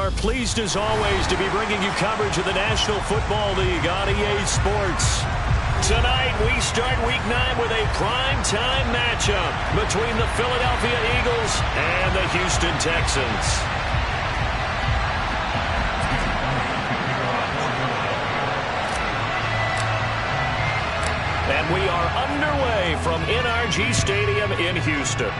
are pleased as always to be bringing you coverage of the National Football League on EA Sports. Tonight we start Week 9 with a prime-time matchup between the Philadelphia Eagles and the Houston Texans. And we are underway from NRG Stadium in Houston.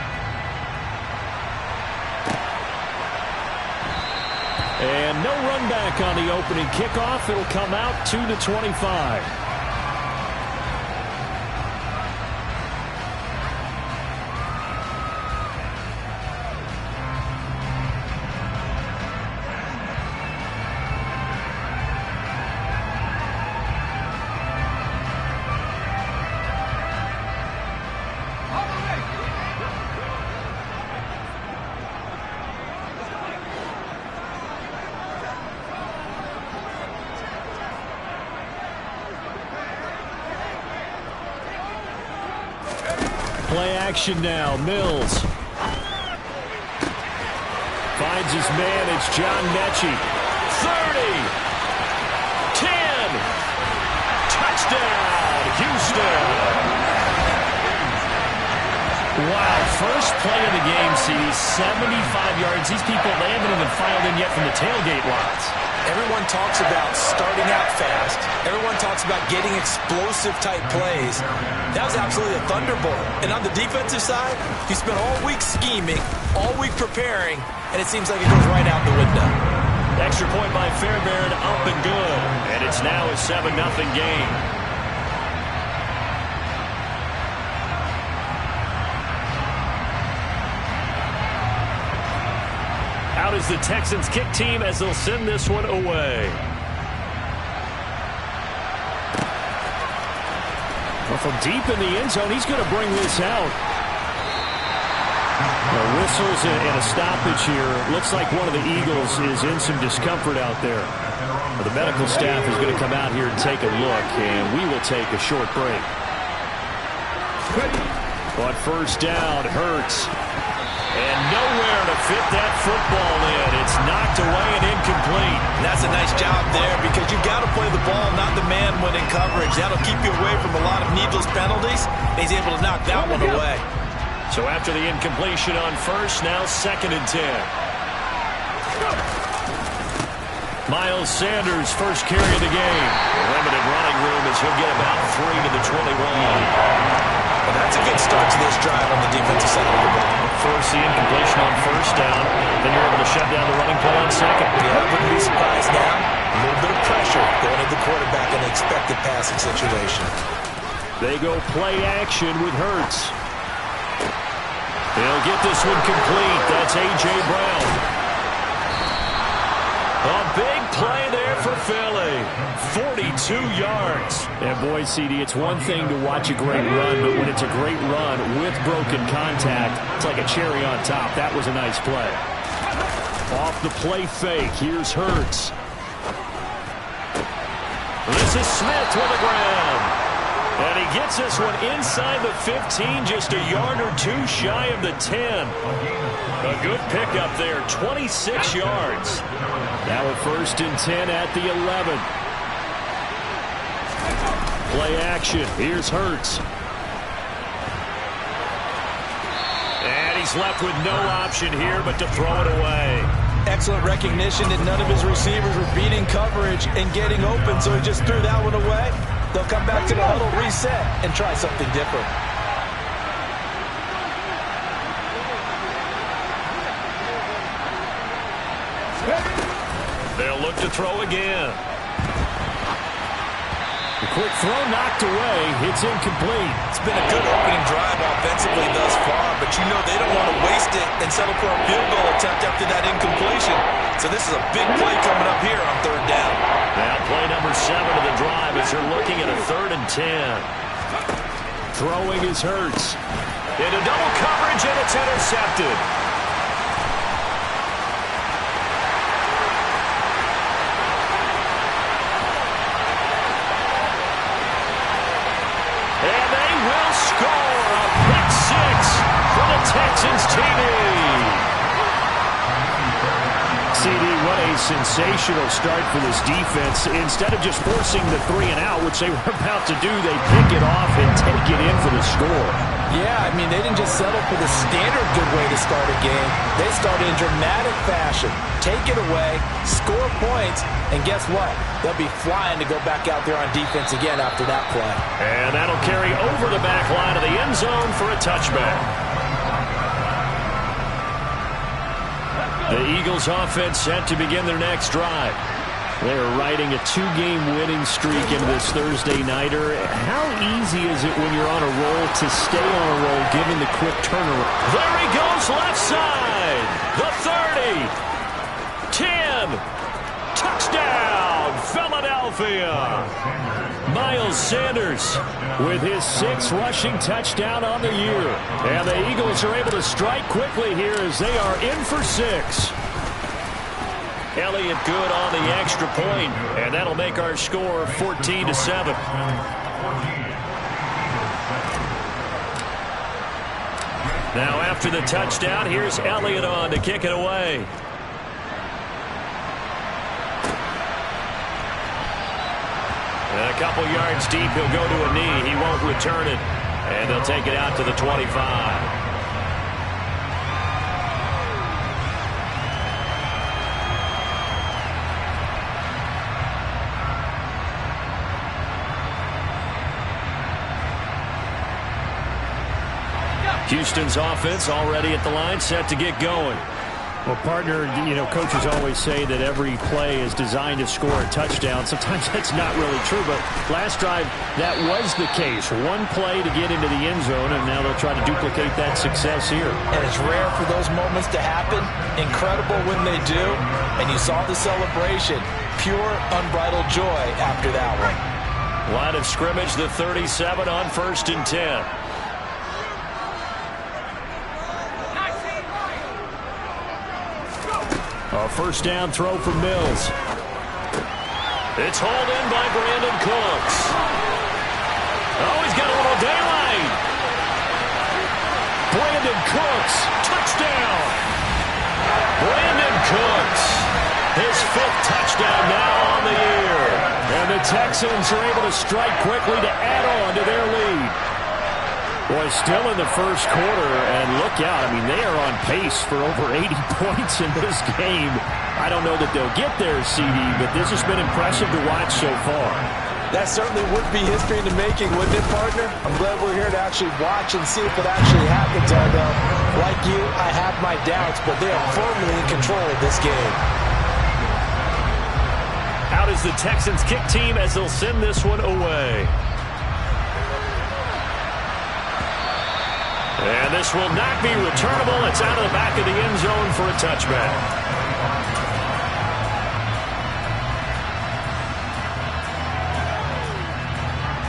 And no run back on the opening kickoff. It'll come out 2-25. Play action now. Mills finds his man. It's John Mechie. 30. 10. Touchdown, Houston. Wow, first play of the game, CD. 75 yards. These people, they haven't even filed in yet from the tailgate lots. Everyone talks about starting out fast. Everyone talks about getting explosive-type plays. That was absolutely a thunderbolt. And on the defensive side, you spent all week scheming, all week preparing, and it seems like it goes right out the window. Extra point by Fairbairn, up and good. And it's now a 7-0 game. Out is the Texans kick team as they'll send this one away. Well, from deep in the end zone, he's going to bring this out. Whistles and a stoppage here. Looks like one of the Eagles is in some discomfort out there. The medical staff is going to come out here and take a look, and we will take a short break. But first down, Hurts. And nowhere to fit that football in. It's knocked away and incomplete. And that's a nice job there because you've got to play the ball, not the man when in coverage. That'll keep you away from a lot of needless penalties. He's able to knock that one away. So after the incompletion on first, now 2nd and 10. Miles Sanders, first carry of the game. Limited running room as he'll get about 3 to the 21. Well, that's a good start to this drive on the defensive side of the ball. Force the incompletion on first down. Then you're able to shut down the running play on second. Yeah, wouldn't be surprised now. A little bit of pressure going at the quarterback in an expected passing situation. They go play action with Hurts. They'll get this one complete. That's A.J. Brown. A big play there for Philly. 42 yards. And boy, CD, it's one thing to watch a great run, but when it's a great run with broken contact, it's like a cherry on top. That was a nice play. Off the play fake, here's Hurts. This is Smith with the ground. And he gets this one inside the 15, just a yard or two shy of the 10. A good pickup there, 26 yards. Now a 1st and 10 at the 11. Play action. Here's Hurts. And he's left with no option here but to throw it away. Excellent recognition that none of his receivers were beating coverage and getting open, so he just threw that one away. They'll come back to the huddle, reset, and try something different. They'll look to throw again. The quick throw knocked away. It's incomplete. It's been a good opening drive offensively thus far, but you know they don't want to waste it and settle for a field goal attempt after that incompletion. So this is a big play coming up here on 3rd down. Now play number 7 of the drive as they're looking at a 3rd and 10. Throwing is Hurts. Into double coverage, and it's intercepted. And they will score a pick 6 for the Texans TV. CD, what a sensational start for this defense. Instead of just forcing the 3 and out, which they were about to do, they pick it off and take it in for the score. Yeah, I mean, they didn't just settle for the standard good way to start a game. They started in dramatic fashion. Take it away, score points, and guess what? They'll be flying to go back out there on defense again after that play. And that'll carry over the back line of the end zone for a touchback. The Eagles offense set to begin their next drive. They're riding a 2-game winning streak into this Thursday nighter. How easy is it when you're on a roll to stay on a roll given the quick turnaround? There he goes left side. The 30. 10. Touchdown, Philadelphia. Miles Sanders with his 6th rushing touchdown on the year. And the Eagles are able to strike quickly here as they are in for 6. Elliott good on the extra point, and that'll make our score 14-7. Now after the touchdown, here's Elliott on to kick it away. And a couple yards deep, he'll go to a knee. He won't return it, and they'll take it out to the 25. Houston's offense already at the line, set to get going. Well, partner, coaches always say that every play is designed to score a touchdown. Sometimes that's not really true, but last drive, that was the case. One play to get into the end zone, and now they'll try to duplicate that success here. And it's rare for those moments to happen. Incredible when they do. And you saw the celebration. Pure, unbridled joy after that one. Line of scrimmage, the 37 on 1st and 10. A first down throw for Mills. It's hauled in by Brandon Cooks. Oh, he's got a little daylight. Brandon Cooks, touchdown. Brandon Cooks, his 5th touchdown now on the year. And the Texans are able to strike quickly to add on to their lead. Boy, still in the first quarter, and look out. I mean, they are on pace for over 80 points in this game. I don't know that they'll get there, CD, but this has been impressive to watch so far. That certainly would be history in the making, wouldn't it, partner? I'm glad we're here to actually watch and see if it actually happens, although, like you, I have my doubts, but they are firmly in control of this game. Out is the Texans kick team as they'll send this one away. And this will not be returnable. It's out of the back of the end zone for a touchback.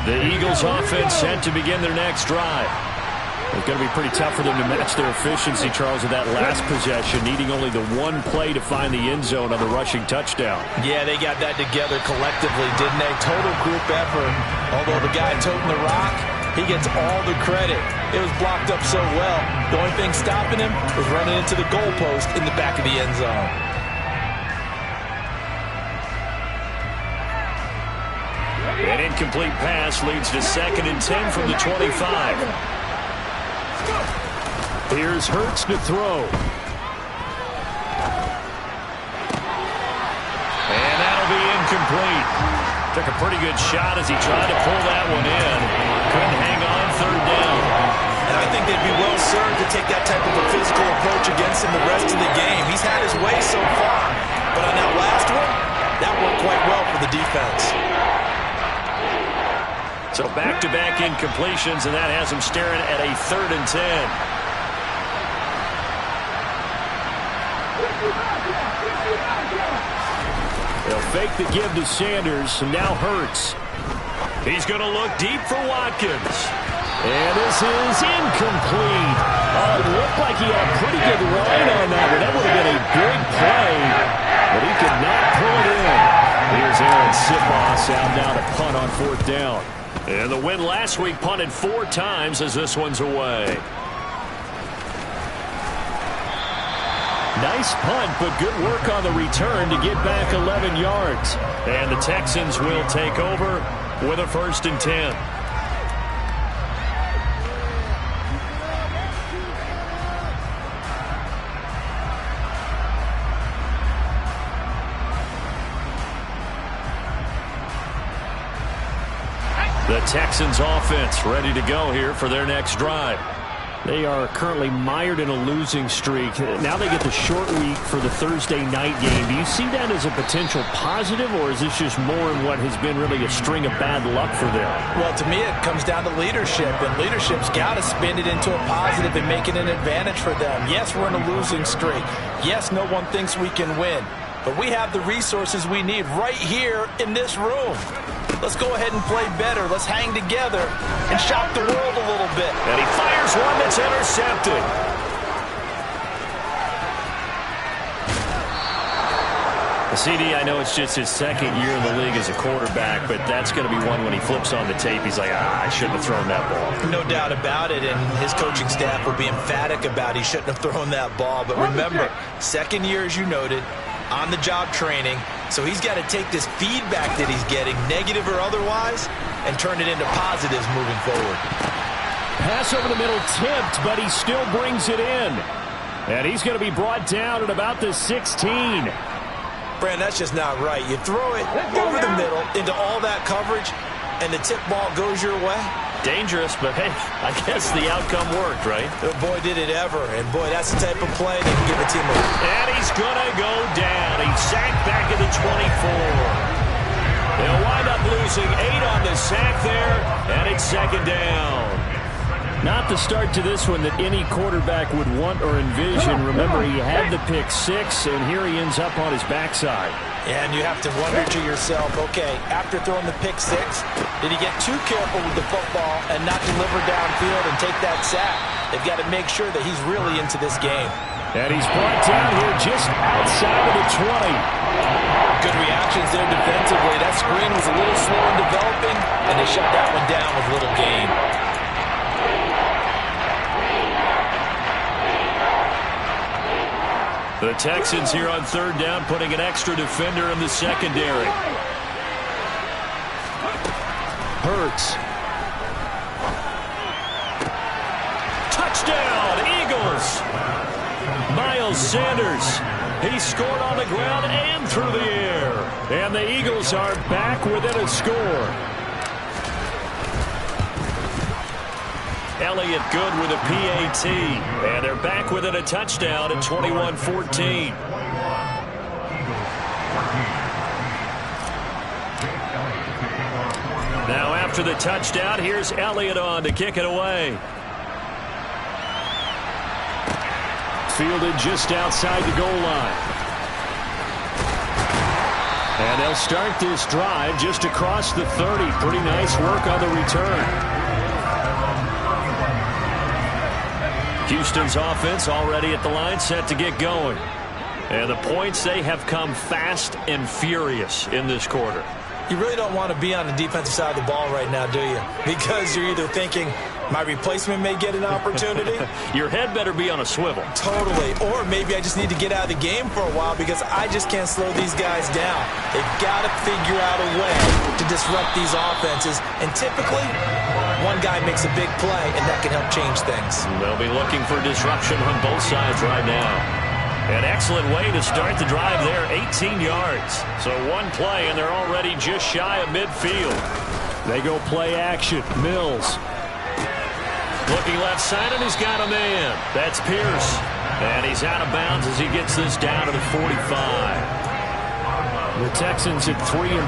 The Eagles offense set to begin their next drive. It's going to be pretty tough for them to match their efficiency, Charles, of that last possession, needing only the one play to find the end zone on the rushing touchdown. Yeah, they got that together collectively, didn't they? Total group effort. Although the guy toting the rock, he gets all the credit. It was blocked up so well. The only thing stopping him was running into the goalpost in the back of the end zone. An incomplete pass leads to 2nd and 10 from the 25. Here's Hurts to throw. And that'll be incomplete. Took a pretty good shot as he tried to pull that one in. Couldn't hang on, 3rd down. And I think they'd be well served to take that type of a physical approach against him the rest of the game. He's had his way so far. But on that last one, that worked quite well for the defense. So back-to-back incompletions, and that has him staring at a 3rd and 10. They'll fake the give to Sanders, and now Hurts. He's going to look deep for Watkins. And this is incomplete. It looked like he had a pretty good line on that one. That would have been a big play, but he could not pull it in. Here's Aaron Sipos out now to punt on 4th down. And the win last week punted 4 times as this one's away. Nice punt, but good work on the return to get back 11 yards. And the Texans will take over with a 1st and 10. The Texans offense ready to go here for their next drive. They are currently mired in a losing streak. Now they get the short week for the Thursday night game. Do you see that as a potential positive, or is this just more in what has been really a string of bad luck for them? Well, to me, it comes down to leadership, and leadership's got to spin it into a positive and make it an advantage for them. Yes, we're in a losing streak. Yes, no one thinks we can win. But we have the resources we need right here in this room. Let's go ahead and play better. Let's hang together and shock the world a little bit. And he fires one that's intercepted. CD, I know it's just his 2nd year in the league as a quarterback, but that's going to be one when he flips on the tape. He's like, I shouldn't have thrown that ball. No doubt about it, and his coaching staff will be emphatic about he shouldn't have thrown that ball. But remember, 2nd year, as you noted, on-the-job training, so he's got to take this feedback that he's getting, negative or otherwise, and turn it into positives moving forward. Pass over the middle tipped, but he still brings it in. And he's going to be brought down at about the 16. Brand, that's just not right. You throw it over the middle into all that coverage, and the tip ball goes your way. Dangerous, but hey, I guess the outcome worked, right? Oh, boy, did it ever. And boy, that's the type of play that can give a team a... And he's going to go down. He's sacked back at the 24. They'll wind up losing 8 on the sack there, and it's 2nd down. Not the start to this one that any quarterback would want or envision. Remember, he had the pick 6, and here he ends up on his backside. And you have to wonder to yourself, okay, after throwing the pick 6, did he get too careful with the football and not deliver downfield and take that sack? They've got to make sure that he's really into this game. And he's brought down here just outside of the 20. Good reactions there defensively. That screen was a little slow in developing, and they shut that one down with little gain. The Texans here on 3rd down, putting an extra defender in the secondary. Hurts. Touchdown, Eagles. Miles Sanders. He scored on the ground and through the air. And the Eagles are back within a score. Elliott good with a PAT. And they're back within a touchdown at 21-14. Now after the touchdown, here's Elliott on to kick it away. Fielded just outside the goal line. And they'll start this drive just across the 30. Pretty nice work on the return. Houston's offense already at the line, set to get going. And the points, they have come fast and furious in this quarter. You really don't want to be on the defensive side of the ball right now, do you? Because you're either thinking, my replacement may get an opportunity. Your head better be on a swivel. Totally. Or maybe I just need to get out of the game for a while because I just can't slow these guys down. They've got to figure out a way to disrupt these offenses. And typically, one guy makes a big play, and that can help change things. They'll be looking for disruption on both sides right now. An excellent way to start the drive there, 18 yards. So one play, and they're already just shy of midfield. They go play action. Mills. Looking left side, and he's got a man. That's Pierce. And he's out of bounds as he gets this down to the 45. The Texans at 3-4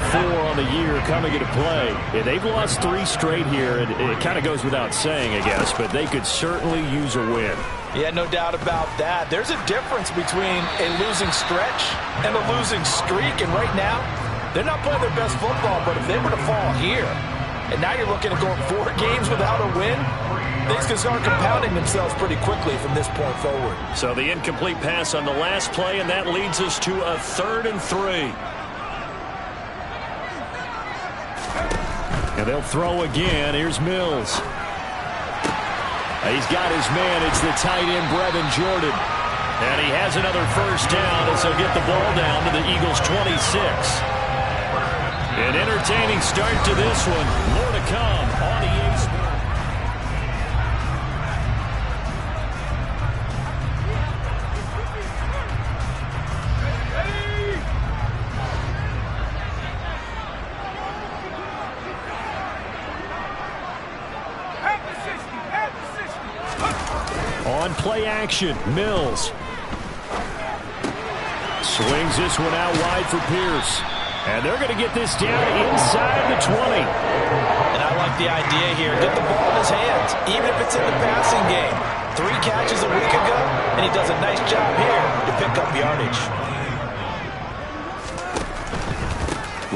on the year coming into play. Yeah, they've lost 3 straight here. It kind of goes without saying, I guess, but they could certainly use a win. Yeah, no doubt about that. There's a difference between a losing stretch and a losing streak. And right now, they're not playing their best football, but if they were to fall here, and now you're looking at going 4 games without a win, things can start compounding themselves pretty quickly from this point forward. So the incomplete pass on the last play, and that leads us to a 3rd and 3. And they'll throw again. Here's Mills. He's got his man. It's the tight end, Brevin Jordan. And he has another first down as they'll get the ball down to the Eagles' 26. An entertaining start to this one. More to come on EA Sports. On play action, Mills. Swings this one out wide for Pierce. And they're going to get this down inside the 20. And I like the idea here. Get the ball in his hands, even if it's in the passing game. 3 catches a week ago, and he does a nice job here to pick up yardage.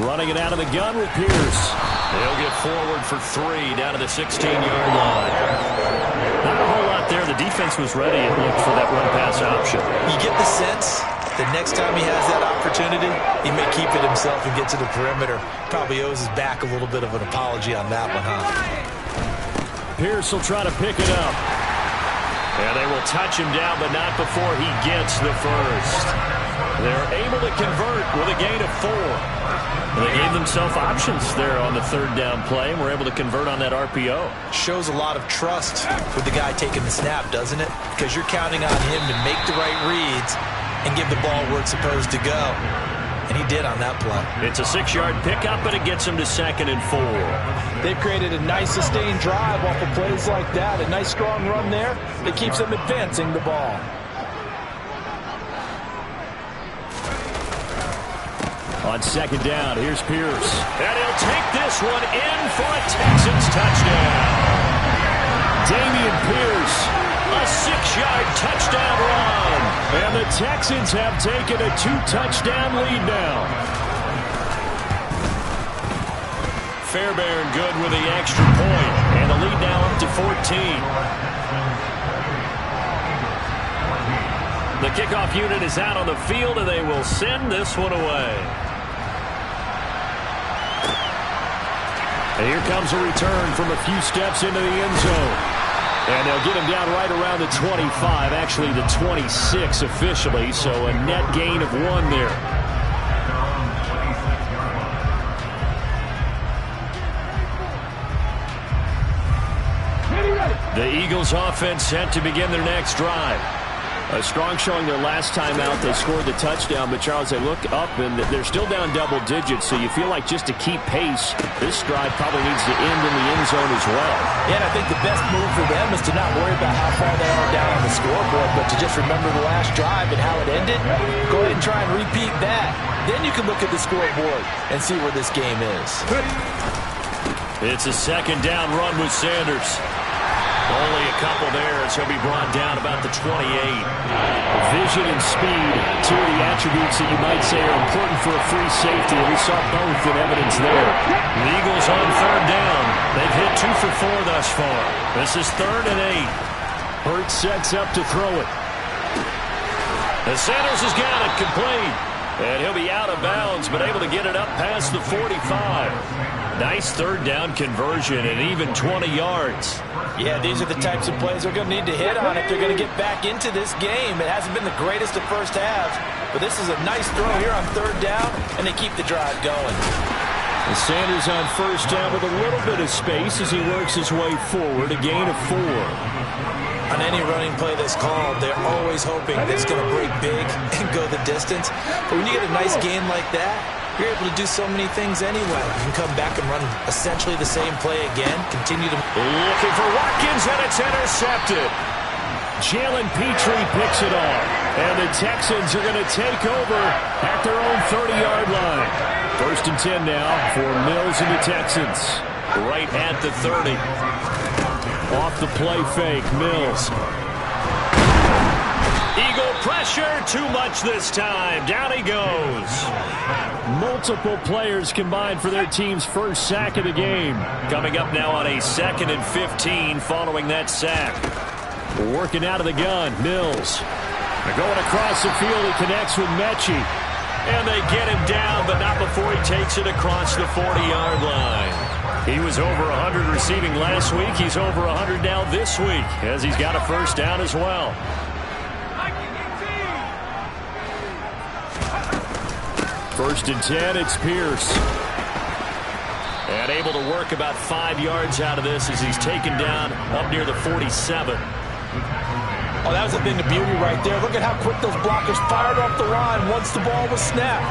Running it out of the gun with Pierce. They'll get forward for 3 down to the 16-yard line. Not a whole lot there. The defense was ready, it looked, for that run-pass option. You get the sense that next time he has that opportunity, he may keep it himself and get to the perimeter. Probably owes his back a little bit of an apology on that one, huh? Pierce will try to pick it up. And they will touch him down, but not before he gets the first. They're able to convert with a gain of 4. They gave themselves options there on the 3rd down play, and were able to convert on that RPO. Shows a lot of trust with the guy taking the snap, doesn't it? Because you're counting on him to make the right reads and give the ball where it's supposed to go. And he did on that play. It's a 6-yard pickup, but it gets him to 2nd and 4. They've created a nice sustained drive off of plays like that. A nice strong run there that keeps them advancing the ball. On 2nd down, here's Pierce. And he'll take this one in for a Texans touchdown. Dameon Pierce, a 6-yard touchdown run. And the Texans have taken a 2-touchdown lead now. Fairbairn good with the extra point. And the lead now up to 14. The kickoff unit is out on the field, and they will send this one away. And here comes a return from a few steps into the end zone. And they'll get him down right around the 25, actually the 26 officially, so a net gain of 1 there. The Eagles offense set to begin their next drive. A strong showing their last time out. They scored the touchdown, but Charles, they look up and they're still down double digits, so you feel like just to keep pace, this drive probably needs to end in the end zone as well. Yeah, and I think the best move for them is to not worry about how far they are down on the scoreboard, but to just remember the last drive and how it ended. Go ahead and try and repeat that. Then you can look at the scoreboard and see where this game is. It's a 2nd down run with Sanders. Only a couple there as he'll be brought down about the 28. Vision and speed, 2 of the attributes that you might say are important for a free safety, and we saw both in evidence there. The Eagles on 3rd down. They've hit 2 for 4 thus far. This is 3rd and 8. Hurts sets up to throw it. And Sanders has got it complete. And he'll be out of bounds, but able to get it up past the 45. Nice 3rd down conversion and even 20 yards. Yeah, these are the types of plays they're going to need to hit on if they're going to get back into this game. It hasn't been the greatest of first halves, but this is a nice throw here on 3rd down, and they keep the drive going. And Sanders on 1st down with a little bit of space as he works his way forward, a gain of 4. On any running play that's called, they're always hoping that it's going to break big and go the distance. But when you get a nice gain like that, you're able to do so many things anyway. You can come back and run essentially the same play again. Continue to... Looking for Watkins, and it's intercepted. Jalen Petrie picks it off. And the Texans are going to take over at their own 30-yard line. 1st and 10 now for Mills and the Texans. Right at the 30. Off the play fake, Mills. Eagle pressure, too much this time. Down he goes. Multiple players combined for their team's first sack of the game. Coming up now on a 2nd and 15 following that sack. Working out of the gun, Mills. They're going across the field. He connects with Mechie. And they get him down, but not before he takes it across the 40-yard line. He was over 100 receiving last week. He's over 100 now this week as he's got a 1st down as well. First and 10, it's Pierce. And able to work about 5 yards out of this as he's taken down up near the 47. Oh, that was a thing of beauty right there. Look at how quick those blockers fired off the line once the ball was snapped.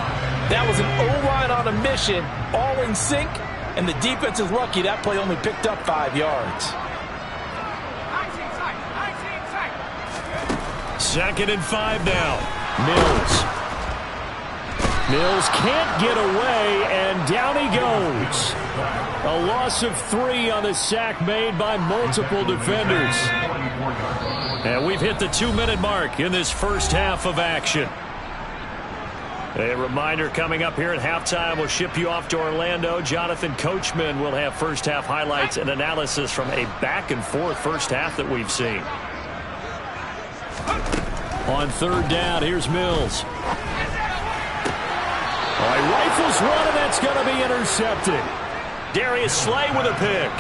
That was an O-line on a mission, all in sync, and the defense is lucky that play only picked up 5 yards. Second and 5 now. Mills can't get away, and down he goes. A loss of 3 on the sack made by multiple defenders. And we've hit the 2-minute mark in this first half of action. A reminder coming up here at halftime, we'll ship you off to Orlando. Jonathan Coachman will have first half highlights and analysis from a back-and-forth first half that we've seen. On third down, here's Mills. He rifles one, and that's going to be intercepted. Darius Slay with a pick.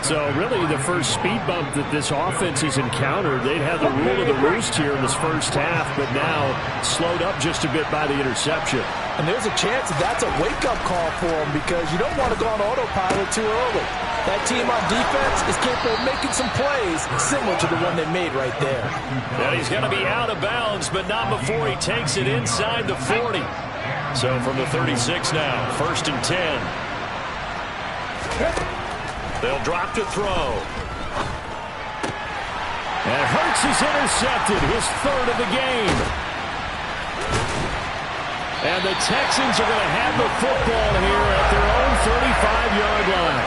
So really the first speed bump that this offense has encountered, they'd had the rule of the roost here in this first half, but now slowed up just a bit by the interception. And there's a chance that that's a wake-up call for them because you don't want to go on autopilot too early. That team on defense is capable of making some plays similar to the one they made right there. And he's going to be out of bounds, but not before he takes it inside the 40. So from the 36 now, first and 10. They'll drop to throw. And Hurts is intercepted, his third of the game. And the Texans are going to have the football here at their own 35-yard line.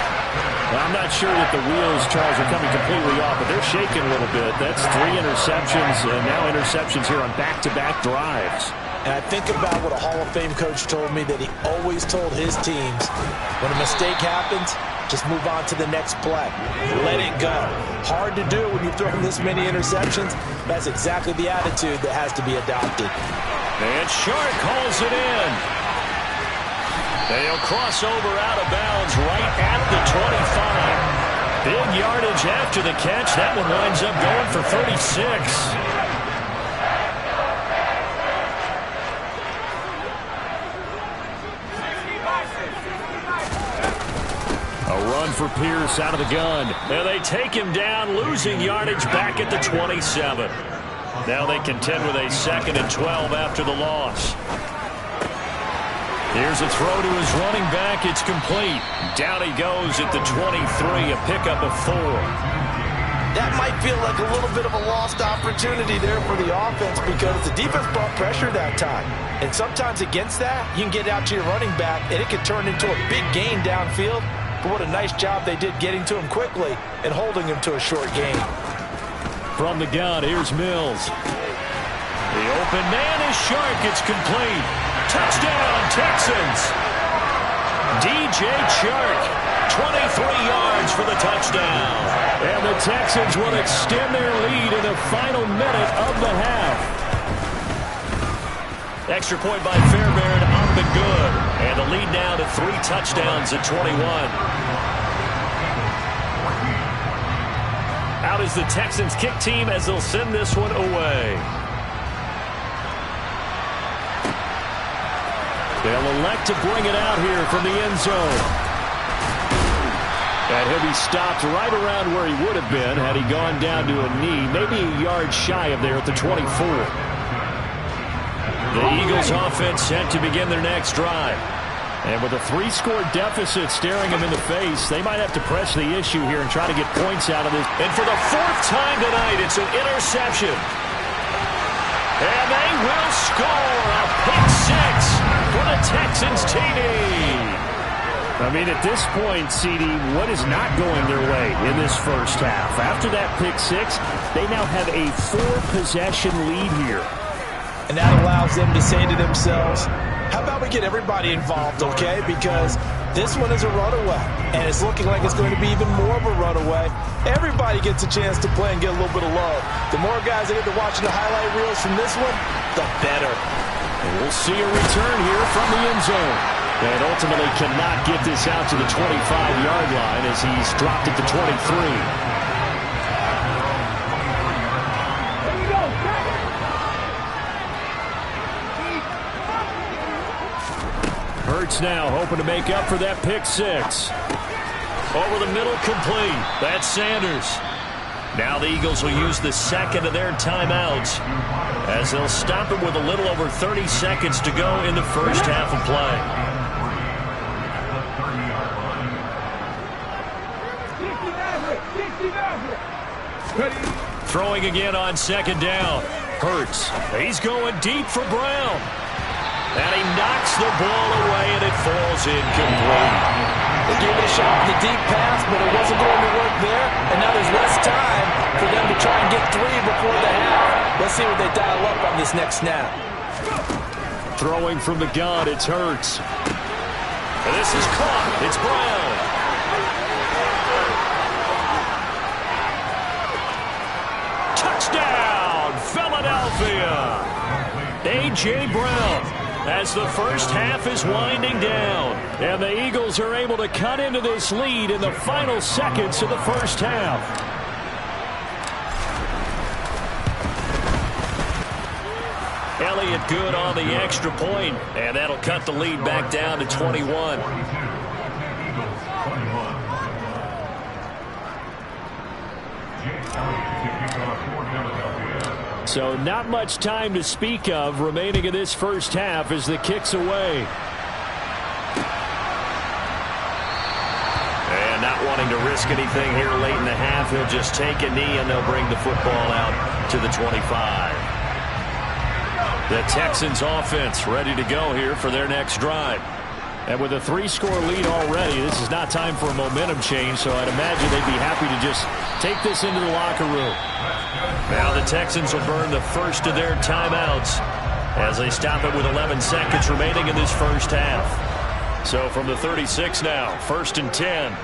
Well, I'm not sure that the wheels, Charles, are coming completely off, but they're shaking a little bit. That's 3 interceptions, and now interceptions here on back-to-back drives. And I think about what a Hall of Fame coach told me, that he always told his teams, when a mistake happens, just move on to the next play. Let it go. Hard to do when you've thrown this many interceptions. That's exactly the attitude that has to be adopted. And Shark calls it in. They'll cross over out of bounds right at the 25. Big yardage after the catch. That one winds up going for 36. A run for Pierce out of the gun. And they take him down, losing yardage back at the 27. Now they contend with a 2nd and 12 after the loss. Here's a throw to his running back. It's complete. Down he goes at the 23, a pickup of 4. That might feel like a little bit of a lost opportunity there for the offense because the defense brought pressure that time. And sometimes against that, you can get out to your running back, and it can turn into a big gain downfield. But what a nice job they did getting to him quickly and holding him to a short gain. From the gun, here's Mills. The open man is Shark. It's complete. Touchdown, Texans. DJ Chark, 23 yards for the touchdown. And the Texans will extend their lead in the final minute of the half. Extra point by Fairbairn on the good. And the lead now to 3 touchdowns at 21. Out is the Texans kick team as they'll send this one away. They'll elect to bring it out here from the end zone. And he'll be stopped right around where he would have been had he gone down to a knee, maybe a yard shy of there at the 24. The Eagles offense set to begin their next drive. And with a 3-score deficit staring them in the face, they might have to press the issue here and try to get points out of this. And for the 4th time tonight, it's an interception. And they will score a pick 6 for the Texans TD. I mean, at this point, CD, what is not going their way in this first half? After that pick 6, they now have a 4-possession lead here. And that allows them to say to themselves, how about we get everybody involved, okay? Because this one is a runaway, and it's looking like it's going to be even more of a runaway. Everybody gets a chance to play and get a little bit of love. The more guys that get to watching the highlight reels from this one, the better. And we'll see a return here from the end zone. And ultimately cannot get this out to the 25-yard line as he's dropped at the 23. Hurts now hoping to make up for that pick six. Over the middle, complete. That's Sanders. Now the Eagles will use the second of their timeouts as they'll stop it with a little over 30 seconds to go in the first half of play. Throwing again on second down. Hurts. He's going deep for Brown. And he knocks the ball away, and it falls incomplete. They gave it a shot with the deep pass, but it wasn't going to work there. And now there's less time for them to try and get three before the half. Let's see what they dial up on this next snap. Throwing from the gun, it's Hurts. And this is caught. It's Brown. Touchdown, Philadelphia. A.J. Brown. As the first half is winding down. And the Eagles are able to cut into this lead in the final seconds of the first half. Elliott good on the extra point, and that'll cut the lead back down to 21. So not much time to speak of remaining in this first half as the kick's away. And not wanting to risk anything here late in the half, he'll just take a knee and they'll bring the football out to the 25. The Texans offense ready to go here for their next drive. And with a 3-score lead already, this is not time for a momentum change, so I'd imagine they'd be happy to just take this into the locker room. Now the Texans will burn the first of their timeouts as they stop it with 11 seconds remaining in this first half. So from the 36 now, 1st and 10.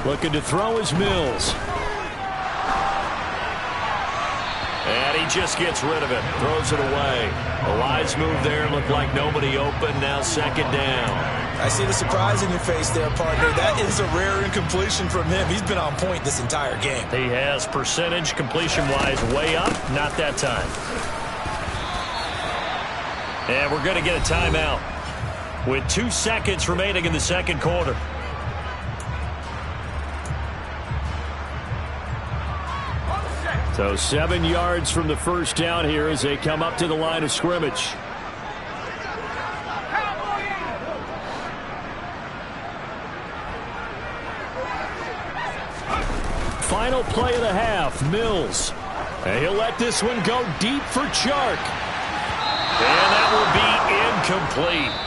Looking to throw is Mills. And he just gets rid of it. Throws it away. A wise move there. Looked like nobody open. Now second down. I see the surprise in your face there, partner. That is a rare incompletion from him. He's been on point this entire game. He has percentage completion-wise way up. Not that time. And we're going to get a timeout with 2 seconds remaining in the second quarter. So 7 yards from the first down here as they come up to the line of scrimmage. Final play of the half, Mills. And he'll let this one go deep for Chark. And that will be incomplete.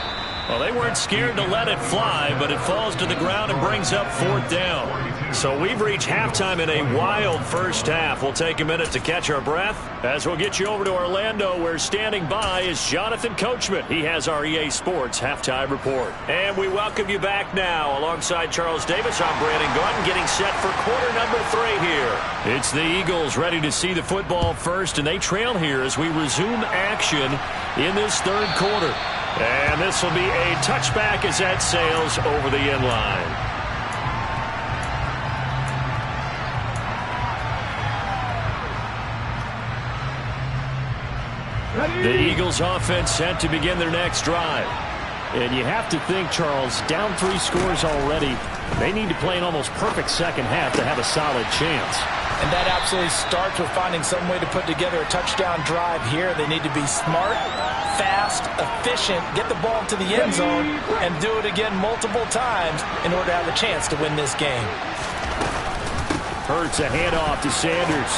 Well, they weren't scared to let it fly, but it falls to the ground and brings up 4th down. So we've reached halftime in a wild first half. We'll take a minute to catch our breath as we'll get you over to Orlando, where standing by is Jonathan Coachman. He has our EA Sports halftime report. And we welcome you back now. Alongside Charles Davis, I'm Brandon Gordon, getting set for quarter number 3 here. It's the Eagles ready to see the football first, and they trail here as we resume action in this third quarter. And this will be a touchback as that sails over the end line. The Eagles offense set to begin their next drive. And you have to think, Charles, down 3 scores already. They need to play an almost perfect second half to have a solid chance. And that absolutely starts with finding some way to put together a touchdown drive here. They need to be smart, fast, efficient, get the ball to the end zone, and do it again multiple times in order to have a chance to win this game. Hurts a handoff to Sanders.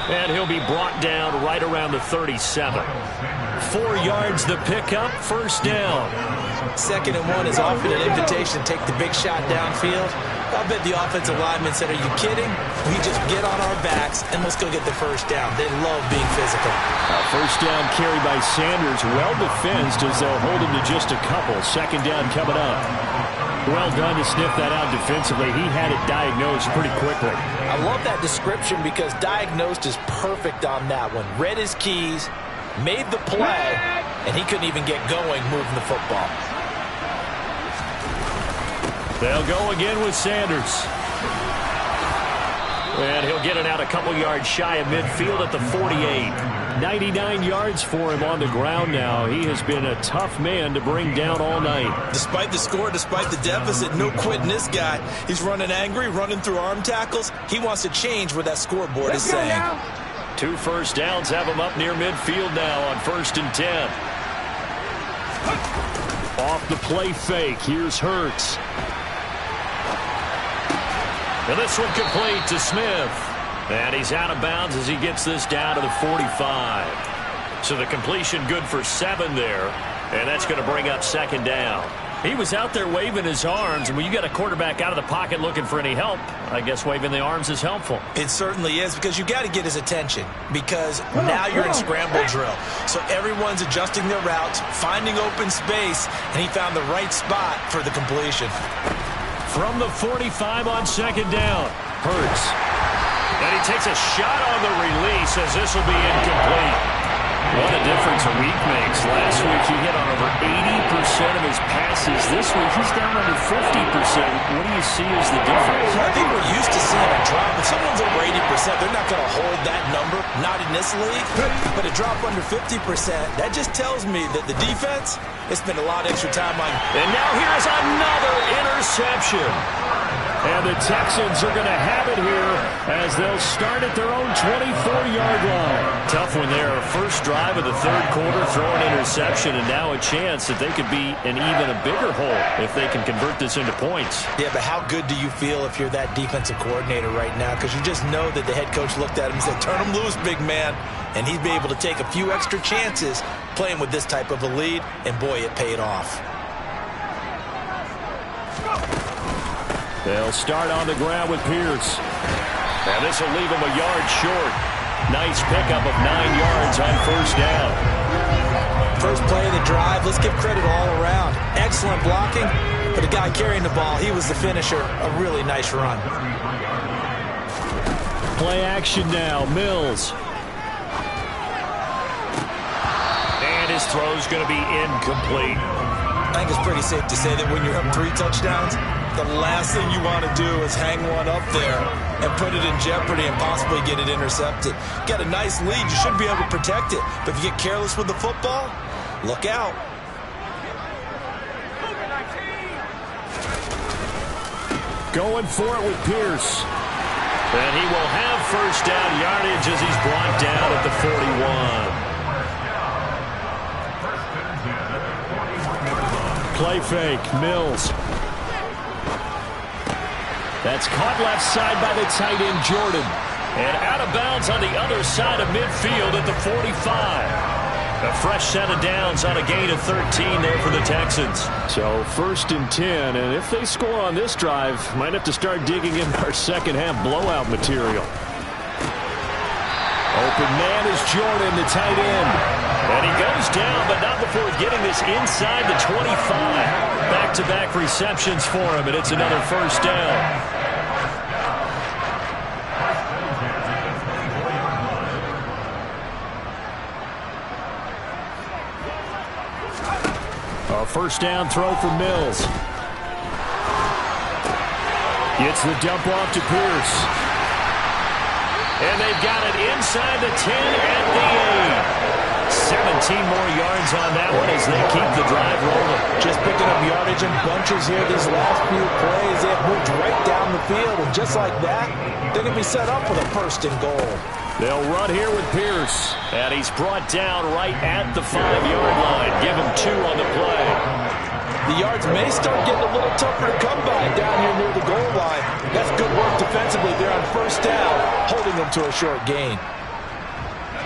And he'll be brought down right around the 37. 4 yards the pickup, first down. 2nd and 1 is often an invitation to take the big shot downfield. I bet the offensive lineman said, are you kidding? We just get on our backs and let's go get the first down. They love being physical. First down carry by Sanders. Well defensed as they'll hold him to just a couple. Second down coming up. Well done to sniff that out defensively. He had it diagnosed pretty quickly. I love that description because diagnosed is perfect on that one. Read his keys, made the play, and he couldn't even get going moving the football. They'll go again with Sanders. And he'll get it out a couple yards shy of midfield at the 48. 99 yards for him on the ground now. He has been a tough man to bring down all night. Despite the score, despite the deficit, no quitting this guy. He's running angry, running through arm tackles. He wants to change what that scoreboard is saying. 2 first downs have him up near midfield now on 1st and 10. Off the play fake. Here's Hurts. And this one complete to Smith. And he's out of bounds as he gets this down to the 45. So the completion good for 7 there. And that's going to bring up 2nd down. He was out there waving his arms, and when you got a quarterback out of the pocket looking for any help, I guess waving the arms is helpful. It certainly is, because you got to get his attention, because now you're in scramble drill. So everyone's adjusting their routes, finding open space, and he found the right spot for the completion. From the 45 on 2nd down, Hurts. And he takes a shot on the release as this will be incomplete. What a difference a week makes. Last week he hit on over 80% of his passes. This week he's down under 50%. What do you see as the difference? I think we're used to seeing a drop. If someone's over 80%, they're not going to hold that number. Not in this league. But a drop under 50%, that just tells me that the defense has spent a lot of extra time on. And now here's another interception. And the Texans are going to have it here as they'll start at their own 24-yard line. Tough one there. First drive of the 3rd quarter, throw an interception, and now a chance that they could be in even a bigger hole if they can convert this into points. Yeah, but how good do you feel if you're that defensive coordinator right now? Because you just know that the head coach looked at him and said, turn him loose, big man. And he'd be able to take a few extra chances playing with this type of a lead, and boy, it paid off. They'll start on the ground with Pierce. And this will leave him a yard short. Nice pickup of 9 yards on 1st down. First play of the drive, let's give credit all around. Excellent blocking, but the guy carrying the ball, he was the finisher. A really nice run. Play action now, Mills. And his throw's going to be incomplete. I think it's pretty safe to say that when you're up 3 touchdowns, the last thing you want to do is hang one up there and put it in jeopardy and possibly get it intercepted. Got a nice lead. You should be able to protect it. But if you get careless with the football, look out. Going for it with Pierce. And he will have 1st down yardage as he's brought down at the 41. Play fake, Mills. That's caught left side by the tight end, Jordan. And out of bounds on the other side of midfield at the 45. A fresh set of downs on a gain of 13 there for the Texans. So 1st and 10, and if they score on this drive, might have to start digging in our second half blowout material. Open man is Jordan, the tight end. And he goes down, but not before getting this inside the 25. Back-to-back receptions for him, and it's another 1st down. A 1st down throw for Mills. Gets the dump off to Pierce. And they've got it inside the 10 at the 8. 17 more yards on that one as they keep the drive rolling. Just picking up yardage in bunches here these last few plays. They have moved right down the field, and just like that, they're going to be set up with a 1st and goal. They'll run here with Pierce, and he's brought down right at the 5-yard line. Give him 2 on the play. The yards may start getting a little tougher to come by down here near the goal line. That's good work defensively there on 1st down, holding them to a short gain.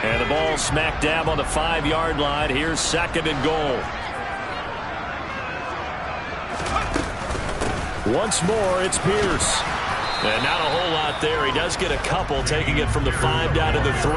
And the ball smack dab on the 5-yard line. Here's 2nd and goal. Once more, it's Pierce. And not a whole lot there. He does get a couple, taking it from the 5 down to the 3.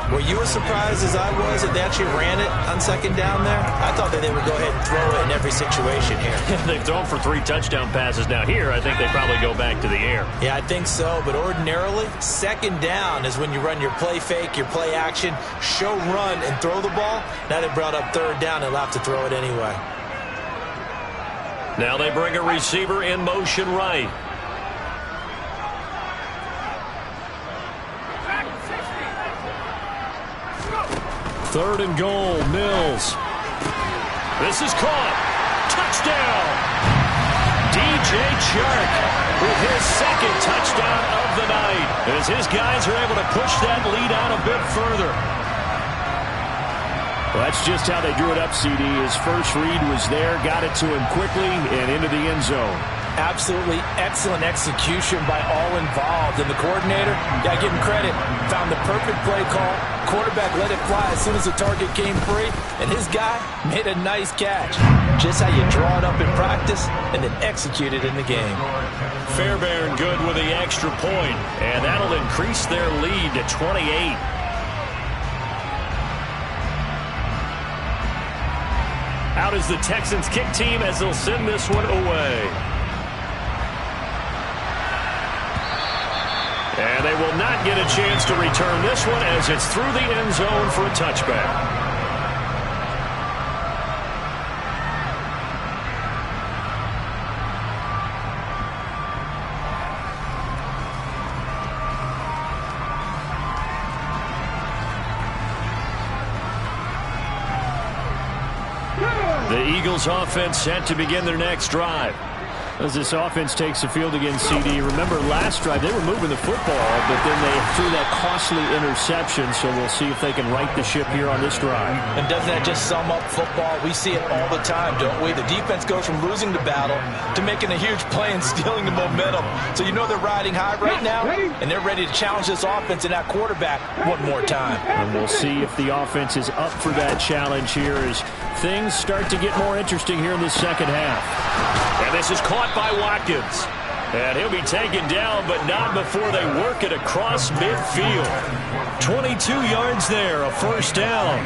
Were you as surprised as I was that they actually ran it on 2nd down there? I thought that they would go ahead and throw it in every situation here. They've thrown for 3 touchdown passes. Now here, I think they probably go back to the air. Yeah, I think so. But ordinarily, 2nd down is when you run your play fake, your play action, show run, and throw the ball. Now they brought up 3rd down and they'll have to throw it anyway. Now they bring a receiver in motion right. Third and goal, Mills. This is caught. Touchdown. DJ Chark with his second touchdown of the night, as his guys are able to push that lead out a bit further. Well, that's just how they drew it up, CD. His first read was there, got it to him quickly, and into the end zone. Absolutely excellent execution by all involved. And the coordinator, got to give him credit, found the perfect play call. Quarterback let it fly as soon as the target came free, and his guy made a nice catch. Just how you draw it up in practice and then execute it in the game. Fairbairn good with the extra point, and that'll increase their lead to 28. Out is the Texans kick team as they'll send this one away. And they will not get a chance to return this one as it's through the end zone for a touchback. The Eagles offense set to begin their next drive. As this offense takes the field against CD, remember last drive they were moving the football, but then they threw that costly interception, so we'll see if they can right the ship here on this drive. And doesn't that just sum up football? We see it all the time, don't we? The defense goes from losing the battle to making a huge play and stealing the momentum. So you know they're riding high right now, and they're ready to challenge this offense and that quarterback one more time. And we'll see if the offense is up for that challenge here as things start to get more interesting here in the second half. And this is caught by Watkins. And he'll be taken down, but not before they work it across midfield. 22 yards there, a first down.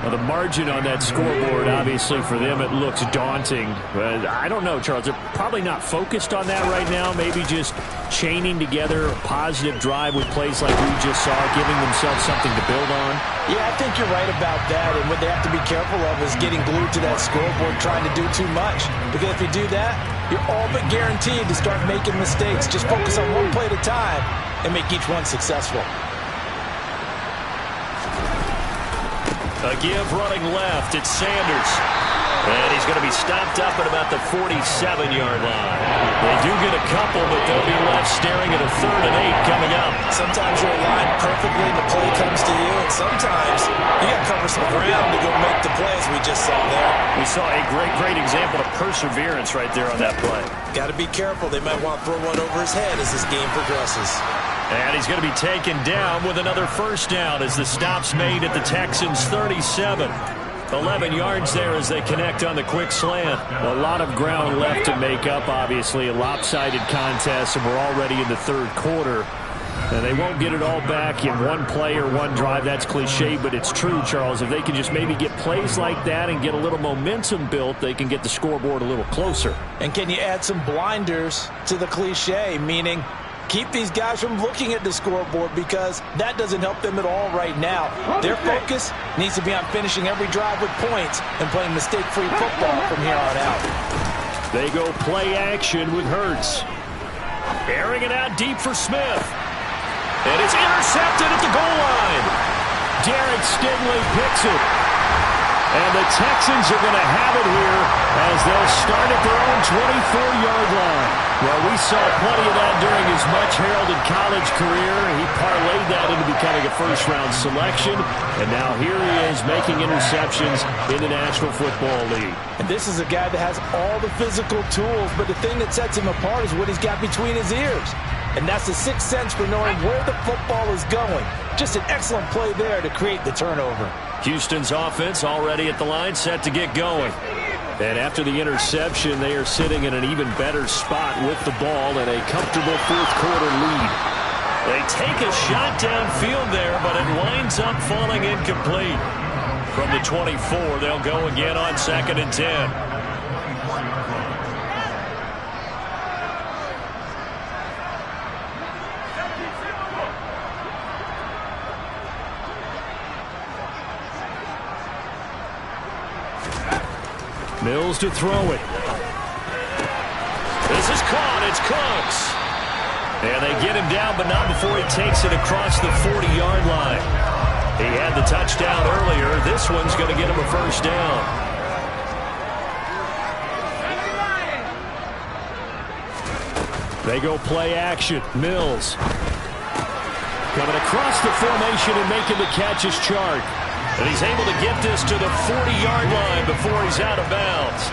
Well, the margin on that scoreboard, obviously, for them, it looks daunting. But I don't know, Charles. They're probably not focused on that right now. Maybe just chaining together a positive drive with plays like we just saw, giving themselves something to build on. Yeah, I think you're right about that. And what they have to be careful of is getting glued to that scoreboard, trying to do too much. Because if you do that, you're all but guaranteed to start making mistakes. Just focus on one play at a time and make each one successful. A give running left. It's Sanders. And he's going to be stopped up at about the 47-yard line. They do get a couple, but they'll be left staring at a 3rd and 8 coming up. Sometimes you're aligned perfectly and the play comes to you, and sometimes you got to cover some ground to go make the play, as we just saw there. We saw a great example of perseverance right there on that play. Got to be careful. They might want to throw one over his head as this game progresses. And he's going to be taken down with another first down as the stop's made at the Texans' 37. 11 yards there as they connect on the quick slant. A lot of ground left to make up, obviously. A lopsided contest, and we're already in the third quarter. And they won't get it all back in one play or one drive. That's cliche, but it's true, Charles. If they can just maybe get plays like that and get a little momentum built, they can get the scoreboard a little closer. And can you add some blinders to the cliche, meaning keep these guys from looking at the scoreboard, because that doesn't help them at all right now. Their focus needs to be on finishing every drive with points and playing mistake-free football from here on out. They go play action with Hurts. Airing it out deep for Smith. And it's intercepted at the goal line. Derek Stingley picks it. And the Texans are going to have it here as they'll start at their own 24-yard line. Well, we saw plenty of that during his much-heralded college career. He parlayed that into becoming a first-round selection. And now here he is making interceptions in the National Football League. And this is a guy that has all the physical tools, but the thing that sets him apart is what he's got between his ears. And that's the sixth sense for knowing where the football is going. Just an excellent play there to create the turnover. Houston's offense already at the line, set to get going. And after the interception, they are sitting in an even better spot with the ball and a comfortable fourth-quarter lead. They take a shot downfield there, but it winds up falling incomplete. From the 24, they'll go again on 2nd and 10. Mills to throw it. caught. It's Cooks. And they get him down, but not before he takes it across the 40-yard line. He had the touchdown earlier. This one's going to get him a first down. They go play action. Mills coming across the formation and making the catch is Chark. And he's able to get this to the 40-yard line before he's out of bounds.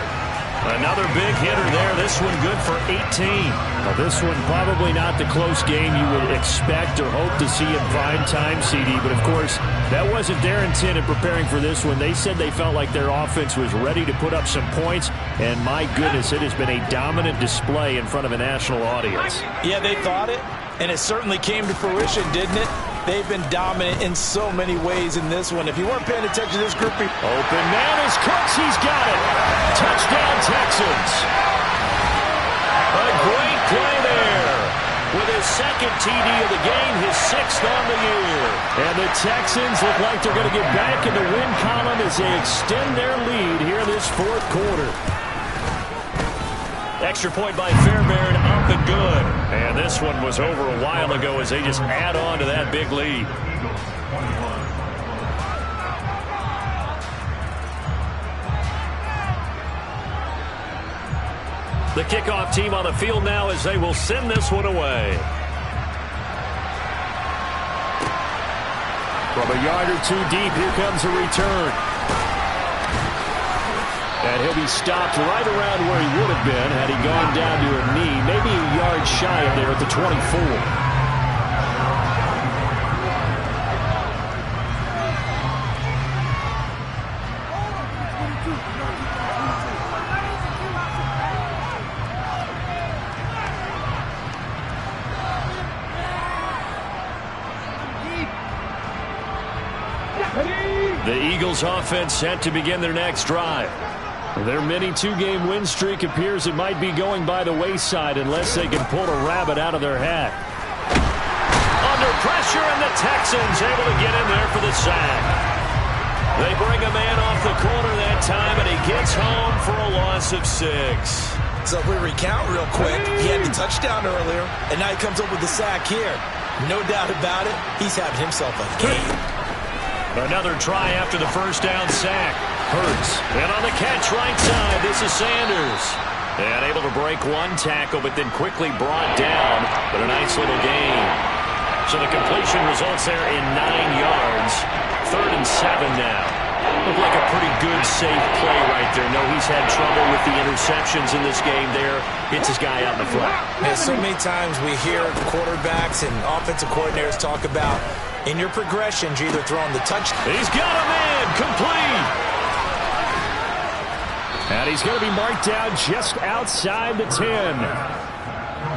Another big hitter there. This one good for 18. Now this one probably not the close game you would expect or hope to see in prime time, CD. But, of course, that wasn't their intent in preparing for this one. They said they felt like their offense was ready to put up some points. And, my goodness, it has been a dominant display in front of a national audience. Yeah, they thought it, and it certainly came to fruition, didn't it? They've been dominant in so many ways in this one. If you weren't paying attention to this group... Open man is Cooks. He's got it. Touchdown, Texans. A great play there. With his second TD of the game, his sixth on the year. And the Texans look like they're going to get back in the win column as they extend their lead here this fourth quarter. Extra point by Fairbairn, up and good. And this one was over a while ago as they just add on to that big lead. The kickoff team on the field now as they will send this one away. From a yard or two deep, here comes a return. And he'll be stopped right around where he would have been had he gone down to a knee, maybe a yard shy of there at the 24. The Eagles offense set to begin their next drive. Their mini two-game win streak appears it might be going by the wayside unless they can pull a rabbit out of their hat. Under pressure, and the Texans able to get in there for the sack. They bring a man off the corner that time, and he gets home for a loss of 6. So if we recount real quick, he had the touchdown earlier, and now he comes up with the sack here. No doubt about it, he's having himself a game. Another try after the first down sack. Hurts. And on the catch right side, this is Sanders. And able to break one tackle, but then quickly brought down. But a nice little gain. So the completion results there in 9 yards. 3rd and 7 now. Looked like a pretty good, safe play right there. No, he's had trouble with the interceptions in this game there. Hits his guy out in the front. Yeah, so many times we hear quarterbacks and offensive coordinators talk about in your progressions, you're either throwing the touch. He's got a man. Complete. And he's going to be marked down just outside the 10.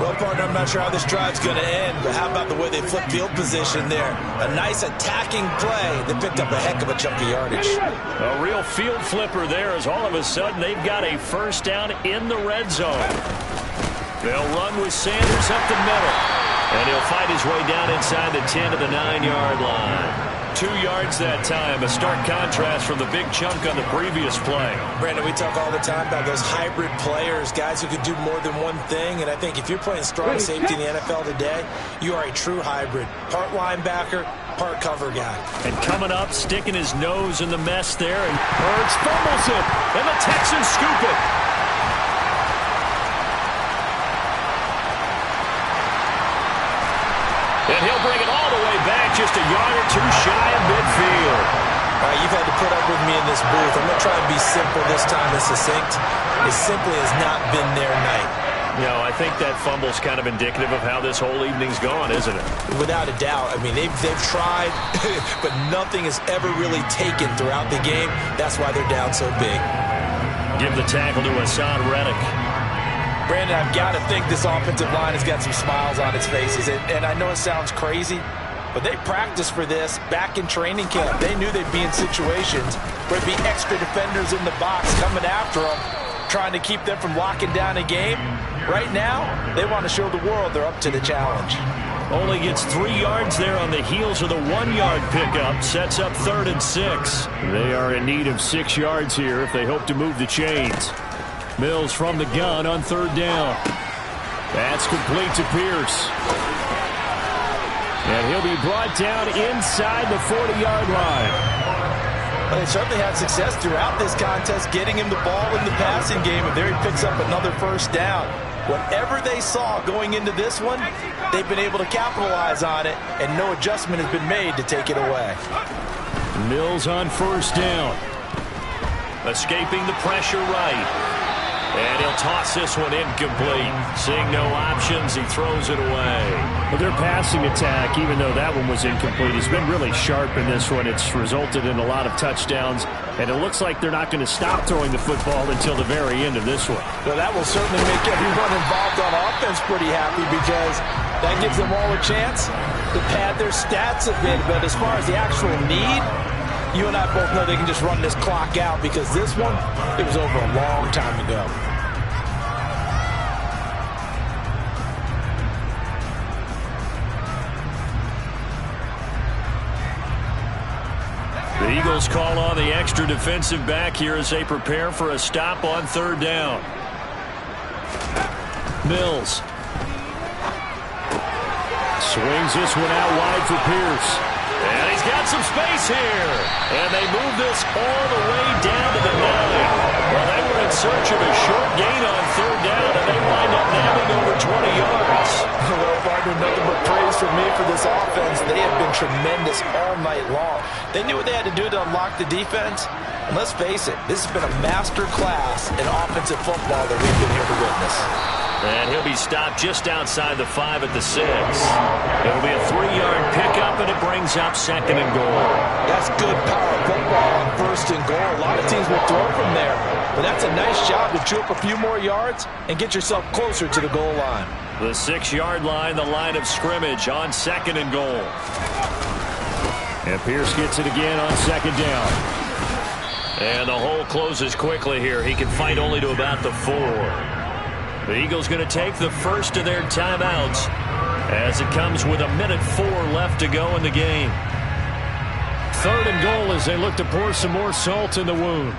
Well, partner, I'm not sure how this drive's going to end, but how about the way they flip field position there? A nice attacking play that picked up a heck of a chunk of yardage. A real field flipper there as all of a sudden they've got a first down in the red zone. They'll run with Sanders up the middle. And he'll fight his way down inside the 10 to the 9-yard line. 2 yards that time, a stark contrast from the big chunk on the previous play. Brandon, we talk all the time about those hybrid players, guys who can do more than one thing, and I think if you're playing strong safety in the NFL today, you are a true hybrid. Part linebacker, part cover guy. And coming up, sticking his nose in the mess there, and Hurts fumbles it, and the Texans scoop it. And he'll bring it all the way back, just a yard or two shy of midfield. All right, you've had to put up with me in this booth. I'm going to try and be simple this time and succinct. It simply has not been their night. No, I think that fumble's kind of indicative of how this whole evening's gone, isn't it? Without a doubt. I mean, they've tried, but nothing has ever really taken throughout the game. That's why they're down so big. Give the tackle to Hassan Reddick. Brandon, I've got to think this offensive line has got some smiles on its faces. And I know it sounds crazy, but they practiced for this back in training camp. They knew they'd be in situations where there'd be extra defenders in the box coming after them, trying to keep them from locking down a game. Right now, they want to show the world they're up to the challenge. Only gets 3 yards there on the heels of the 1-yard pickup. Sets up 3rd and 6. They are in need of 6 yards here if they hope to move the chains. Mills from the gun on 3rd down. That's complete to Pierce. And he'll be brought down inside the 40-yard line. Well, they certainly had success throughout this contest getting him the ball in the passing game, and there he picks up another first down. Whatever they saw going into this one, they've been able to capitalize on it, and no adjustment has been made to take it away. Mills on first down. Escaping the pressure right. And he'll toss this one incomplete. Seeing no options, he throws it away. Well, their passing attack, even though that one was incomplete, has been really sharp in this one. It's resulted in a lot of touchdowns, and it looks like they're not going to stop throwing the football until the very end of this one. Well, that will certainly make everyone involved on offense pretty happy, because that gives them all a chance to pad their stats a bit. But as far as the actual need, you and I both know they can just run this clock out, because this one, it was over a long time ago. The Eagles call on the extra defensive back here as they prepare for a stop on third down. Mills swings this one out wide for Pierce. And he's got some space here. And they move this all the way down to the 9. Well, they were in search of a short gain on third down, and they wind up nabbing over 20 yards. Well, partner, nothing but praise from me for this offense. They have been tremendous all night long. They knew what they had to do to unlock the defense. And let's face it, this has been a master class in offensive football that we've been here to witness. And he'll be stopped just outside the 5 at the 6. It'll be a 3-yard pickup, and it brings up 2nd and goal. That's good power football on 1st and goal. A lot of teams will throw from there, but that's a nice job to chew up a few more yards and get yourself closer to the goal line. The 6-yard line, the line of scrimmage on 2nd and goal. And Pierce gets it again on 2nd down. And the hole closes quickly here. He can fight only to about the 4. The Eagles going to take the first of their timeouts as it comes with 1:04 left to go in the game. 3rd and goal as they look to pour some more salt in the wound.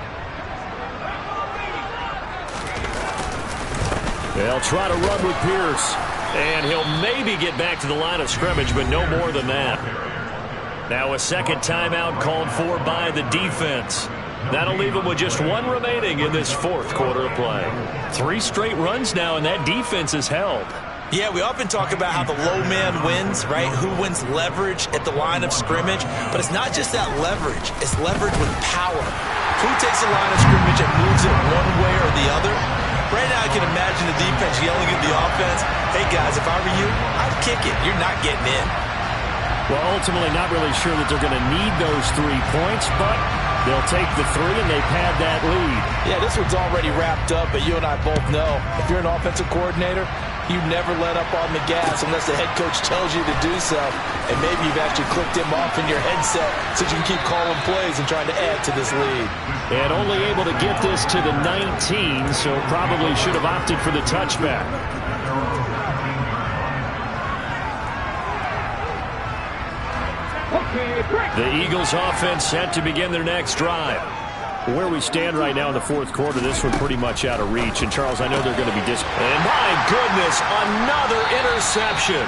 They'll try to run with Pierce, and he'll maybe get back to the line of scrimmage, but no more than that. Now a second timeout called for by the defense. That'll leave them with just 1 remaining in this 4th quarter of play. 3 straight runs now, and that defense is held. Yeah, we often talk about how the low man wins, right? Who wins leverage at the line of scrimmage. But it's not just that leverage. It's leverage with power. Who takes the line of scrimmage and moves it one way or the other? Right now I can imagine the defense yelling at the offense, hey guys, if I were you, I'd kick it. You're not getting in. Well, ultimately not really sure that they're going to need those 3 points, but they'll take the 3 and they pad that lead. Yeah, this one's already wrapped up, but you and I both know if you're an offensive coordinator, you never let up on the gas unless the head coach tells you to do so. And maybe you've actually clicked him off in your headset so you can keep calling plays and trying to add to this lead. And only able to get this to the 19, so probably should have opted for the touchback. The Eagles offense set to begin their next drive. Where we stand right now in the 4th quarter, this one pretty much out of reach. And, Charles, I know they're going to be And my goodness, another interception.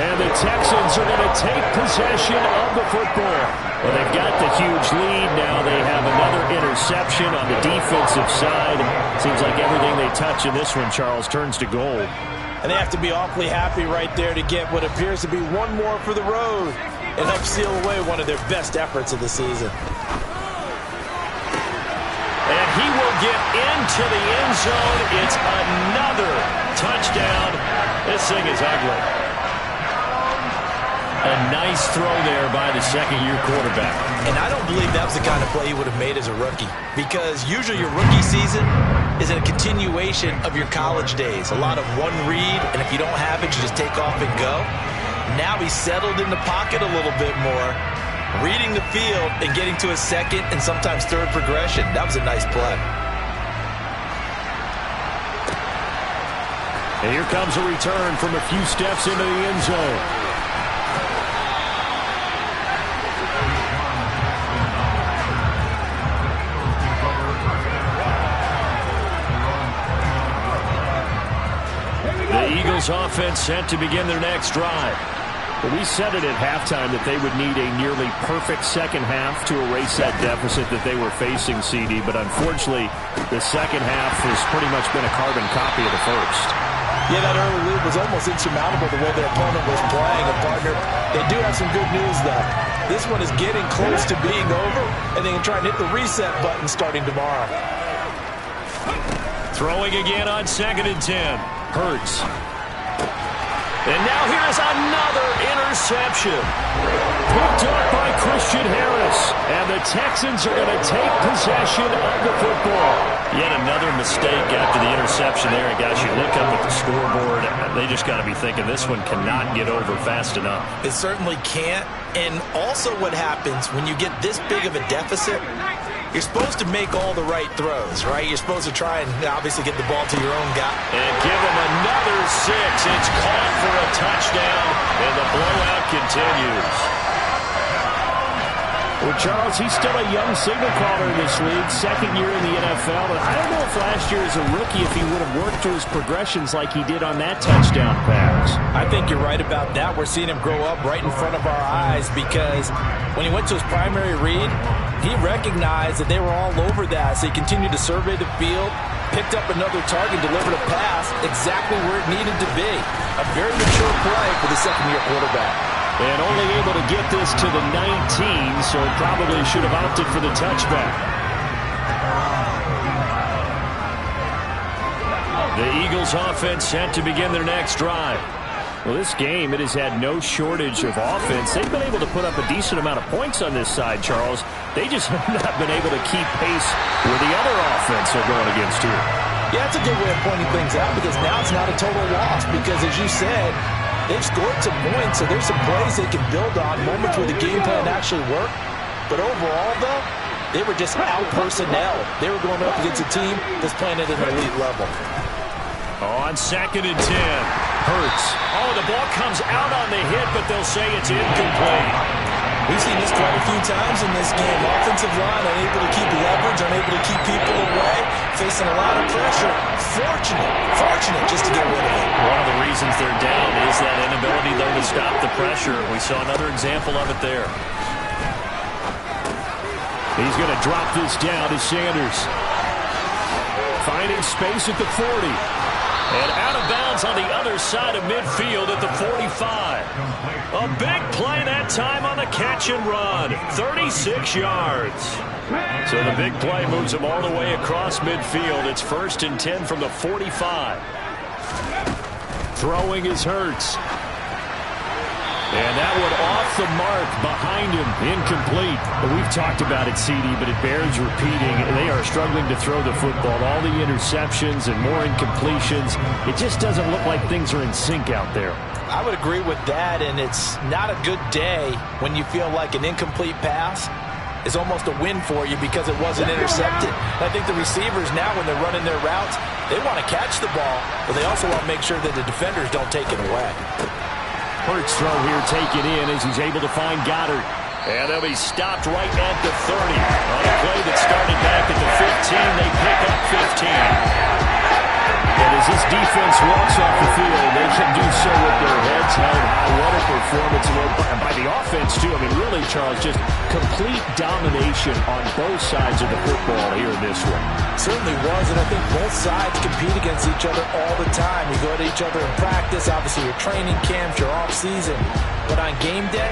And the Texans are going to take possession of the football. Well, they've got the huge lead. Now they have another interception on the defensive side. Seems like everything they touch in this one, Charles, turns to gold. And they have to be awfully happy right there to get what appears to be one more for the road and help seal away one of their best efforts of the season. And he will get into the end zone. It's another touchdown. This thing is ugly. A nice throw there by the second-year quarterback. And I don't believe that was the kind of play he would have made as a rookie, because usually your rookie season is a continuation of your college days. A lot of one read, and if you don't have it, you just take off and go. Now he's settled in the pocket a little bit more, reading the field and getting to his second and sometimes third progression. That was a nice play. And here comes a return from a few steps into the end zone. The Eagles offense set to begin their next drive. Well, we said it at halftime that they would need a nearly perfect second half to erase that deficit that they were facing, CD. But unfortunately, the second half has pretty much been a carbon copy of the first. Yeah, that early lead was almost insurmountable the way their opponent was playing. And, partner, they do have some good news, though. This one is getting close to being over, and they can try and hit the reset button starting tomorrow. Throwing again on 2nd and 10. Hurts. And now here's another interception. Picked up by Christian Harris. And the Texans are going to take possession of the football. Yet another mistake after the interception there. And guys, you look up at the scoreboard, they just got to be thinking this one cannot get over fast enough. It certainly can't. And also what happens when you get this big of a deficit, you're supposed to make all the right throws, right? You're supposed to try and obviously get the ball to your own guy. And give him another 6. It's caught for a touchdown, and the blowout continues. Well, Charles, he's still a young signal caller in this league, second year in the NFL. But I don't know if last year as a rookie, if he would have worked through his progressions like he did on that touchdown pass. I think you're right about that. We're seeing him grow up right in front of our eyes because when he went to his primary read, he recognized that they were all over that. So he continued to survey the field, picked up another target, delivered a pass exactly where it needed to be. A very mature play for the second-year quarterback. And only able to get this to the 19, so probably should have opted for the touchback. The Eagles offense set to begin their next drive. Well, this game, it has had no shortage of offense. They've been able to put up a decent amount of points on this side, Charles. They just have not been able to keep pace with the other offense they're going against here. Yeah, that's a good way of pointing things out because now it's not a total loss because, as you said, they've scored some points, so there's some plays they can build on, moments where the game plan actually worked. But overall, though, they were just out-personnel. They were going up against a team that's playing at an elite level. On 2nd and 10, Hurts. Oh, the ball comes out on the hit, but they'll say it's incomplete. We've seen this quite a few times in this game. Offensive line unable to keep leverage, unable to keep people away, facing a lot of pressure. Fortunate just to get rid of it. One of the reasons they're down is that inability, though, to stop the pressure. We saw another example of it there. He's going to drop this down to Sanders. Finding space at the 40. And out of bounds on the other side of midfield at the 45. A big play that time on the catch and run. 36 yards. So the big play moves him all the way across midfield. It's 1st and 10 from the 45. Throwing is Hurts. And that one off the mark behind him. Incomplete. We've talked about it, CD, but it bears repeating. They are struggling to throw the football. All the interceptions and more incompletions. It just doesn't look like things are in sync out there. I would agree with that, and it's not a good day when you feel like an incomplete pass is almost a win for you because it wasn't intercepted. And I think the receivers now, when they're running their routes, they want to catch the ball, but they also want to make sure that the defenders don't take it away. Hurts throw here taken in as he's able to find Goddard. And they'll be stopped right at the 30. On a play that started back at the 15, they pick up 15. And as this defense walks off the field, they can do so with their heads held high. What a performance by the offense, too. I mean, really, Charles, just complete domination on both sides of the football here in this one. Certainly was, and I think both sides compete against each other all the time. You go to each other in practice, obviously your training camps, your off season. But on game day,